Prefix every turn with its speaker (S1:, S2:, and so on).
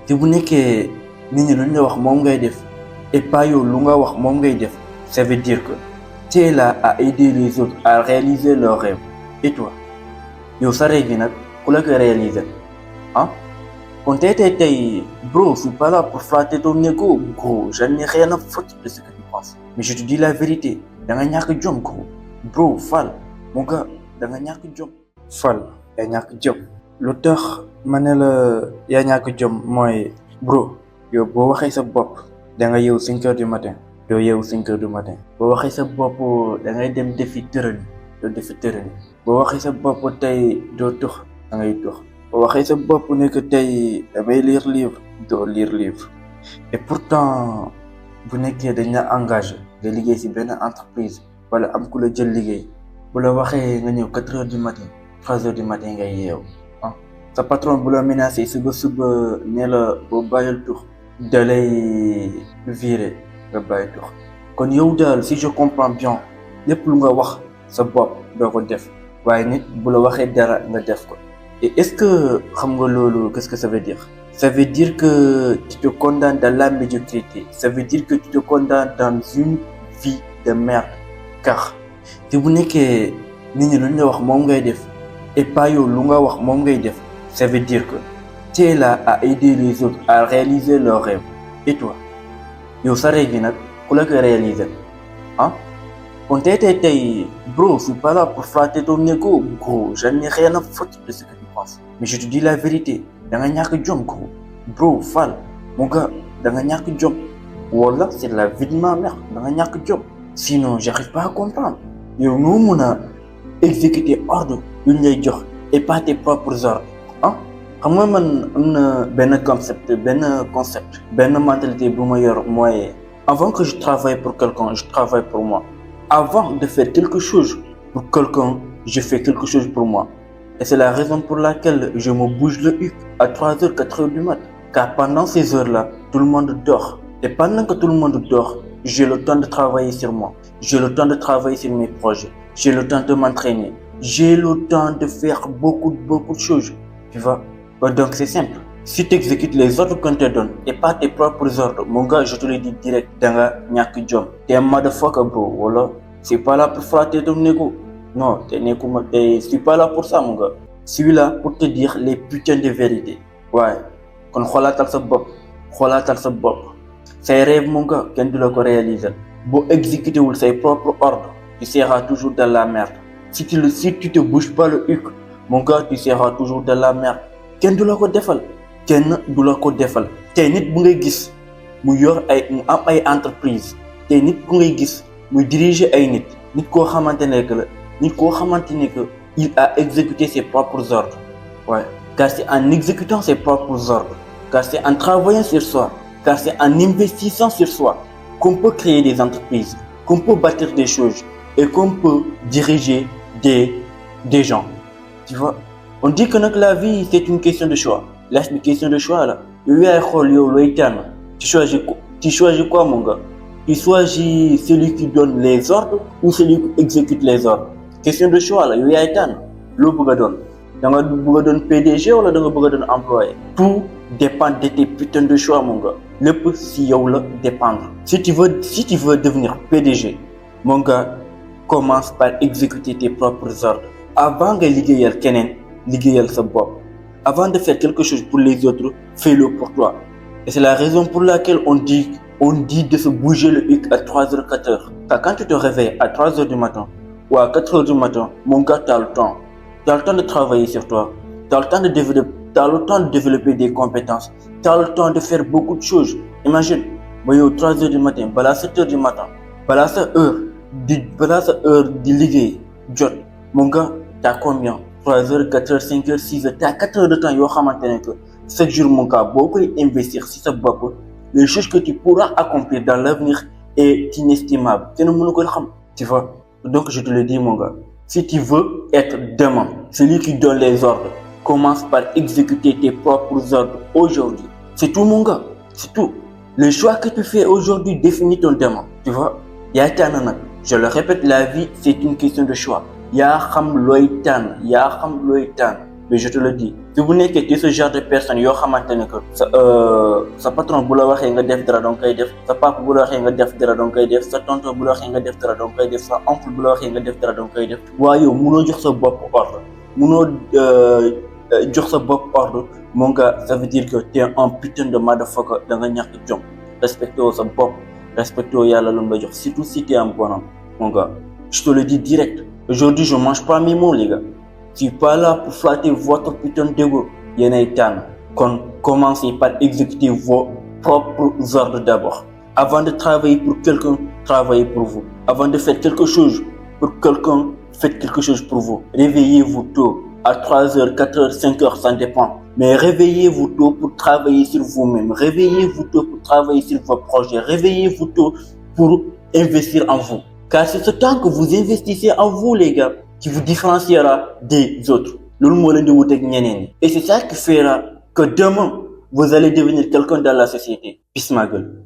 S1: te bu nekkee nit ñi luñ la wax moom ngay def et pas yow lu nga wax moom ngay def, ça veut dire que tu es là à aider les autres à réaliser leurs rêves. Et toi yow sa rêve yi nag ku la ko réaliser ah kon tey bro, je suis pas là pour flatter ton ego gros, j'en ai rien à foutre de ce que tu penses, mais je te dis la vérité, da nga ñàkk jom gros. Bro Fall mon gars, da nga ñàkk jom. Fall yaa ñàkk jom. lu tax ma ne la yaa ñàkk jom mooy bro, yow boo waxee sa bopp da nga yeewu 5 heures du matin, doo yeewu 5 heures du matin. boo waxee sa bopp da ngay dem defi tërëni, doo defi tërëni. boo waxee sa bopp tey doo tux, da ngay tux. boo waxee sa bopp ne que tey damay lire livre, doo lire livre. et pourtant bu nekkee dañ la engagé nga liggéey ci benn entreprise wala am ku la jël liggéey, bu la waxee nga ñëw 4 heures du matin 3 heures du matin ngay yeewu sa patron bu la menacé suba ne la boo bàyyil tux da lay virer nga bàyyi tux. kon yow daal si je comprends bien lépp lu nga wax sa bopp doo ko def, waaye nit bu la waxee dara nga def ko. et est-ce que xam nga loolu qu'est-ce que ça veut dire? Ça veut dire que tu te condamnes dans la médiocrité, ça veut dire que tu te condamnes dans une vie de merde. car te bu nekkee nit ñi luñ la wax moom ngay def et pas yow lu nga wax moom ngay def, ça veut dire que tu es là à aider les autres à réaliser leurs rêves. Et toi yow sa rêve yi nag ku la ko réaliser ah kon tey bro, je suis pas là pour flatter ton ego gros, j'en ai rien à foutre de ce que tu penses, mais je te dis la vérité, da nga ñàkk jom gros. Bro Fall mon gars, da nga ñàkk jom. Wallah c'est la vie de ma mère, da nga ñàkk jom. Sinon j'arrive pas à comprendre yow noo mun a exécuter ordre yu ñu lay jox et pas tes propres ordres ah. xam nga man am na benn concept benn mentalité bu ma yor mooy avant que je travaille pour quelqu'un, je travaille pour moi. Avant de faire quelque chose pour quelqu'un, je fais quelque chose pour moi. Et c'est la raison pour laquelle je me bouge le huc à 3 heures, 4 heures du mat. Car pendant ces heures-là, tout le monde dort. Et pendant que tout le monde dort, j'ai le temps de travailler sur moi. J'ai le temps de travailler sur mes projets. J'ai le temps de m'entraîner. J'ai le temps de faire beaucoup de choses. Tu vois? Donc c'est simple. Si tu exécutes les ordres qu'on te donne et pas tes propres ordres, mon gars, je te le dis direct, danga ñàkk jom. T'es un motherfucker bro, voilà. C'est pas là pour flatter ton ego. Non, je suis pas là pour ça mon gars. Je suis là pour te dire les putains de vérités. Ouais. Kon xoolaatal sa bopp. Say rêves mon gars, kenn du la ko réaliser. Boo exécuté wul say propres ordres, tu seras toujours dans la merde. Si tu te bouges pas le huc, mon gars, tu seras toujours dans la merde. Kenn du la ko defal. Tey nit bu ngay gis mu am ay entreprise, tey nit ku ngay gis muy diriger ay nit koo xamante ne que il a exécuté ses propres ordres. Ouais. Car c'est en exécutant ses propres ordres, car c'est en travaillant sur soi, car c'est en investissant sur soi qu'on peut créer des entreprises, qu'on peut bâtir des choses et qu'on peut diriger des gens. Tu vois? On dit que la vie c'est une question de choix. Là c'est une question de choix là. Tu choisis quoi mon gars? Tu choisis celui qui donne les ordres ou celui qui exécute les ordres? Question de choix là, yow yaay tànn loo bëgg a doon. Da nga bëgg a doon PDG wala da nga bëgg a doon employé? Tout dépend de tes putains de choix mon gars. Lépp si yow la dépendre. Si tu veux devenir PDG, mon gars, commence par exécuter tes propres ordres. Avant nga liggéeyal keneen, liggéeyal sa bopp. Avant de faire quelque chose pour les autres, fais-le pour toi. Et c'est la raison pour laquelle on dit de se bouger le huc à 3h, 4h. Car quand tu te réveilles à 3h du matin ou à 4h du matin, mon gars, tu as le temps. Tu as le temps de travailler sur toi. Tu as le temps de développer des compétences. Tu as le temps de faire beaucoup de choses. Imagine, moi, au 3h du matin, à 7h du matin, à sa heure de liggéey jot, mon gars, tu as combien? 3h, 4h, 5h, 6h, tu as 4 heures de temps. Yo xamante ne que chaque jour, mon gars, beaucoup investir si ça bopp, les choses que tu pourras accomplir dans l'avenir est inestimable. Tu vois? Donc, je te le dis, mon gars. Si tu veux être demain, celui qui donne les ordres, commence par exécuter tes propres ordres aujourd'hui. C'est tout, mon gars. C'est tout. Le choix que tu fais aujourd'hui définit ton demain. Tu vois? Je le répète, la vie, c'est une question de choix. Yaa xam looy tànn. mais je te le dis si vous nekkee ci ce genre de personne yoo xamante ne que sa patron bu la waxee nga def dara danga koy def sa papa bu la waxee nga def dara danga koy def sa tonton bu la waxee nga def dara danga koy def sa oncle bu la waxee nga def dara danga koy def waaye yow munoo jox sa bopp ordre munoo jox sa bopp ordre mon gars ça veut dire que t'es un putain de motherfucker da nga ñàkk jom respecté woo sa bopp respecté woo yàlla lu mu la jox surtout si t'es un bonhomme mon gars je te le dis direct aujourd'hui je mange pas mes mots les gars je suis pas là pour flatter votre putain d'ego yéenay tànn kon commencez par exécuter vos propres ordres d'abord avant de travailler pour quelqu'un travaillez pour vous avant de faire quelque chose pour quelqu'un faites quelque chose pour vous réveillez-vous tôt à 3h, 4h, 5h, ça dépend. Mais réveillez-vous tôt pour travailler sur vous-même. Réveillez-vous tôt pour travailler sur vos projets. Réveillez-vous tôt pour investir en vous. Car c'est ce temps que vous investissez en vous, les gars, qui vous différenciera des autres. Et c'est ça qui fera que demain, vous allez devenir quelqu'un dans la société. Peace, ma gueule.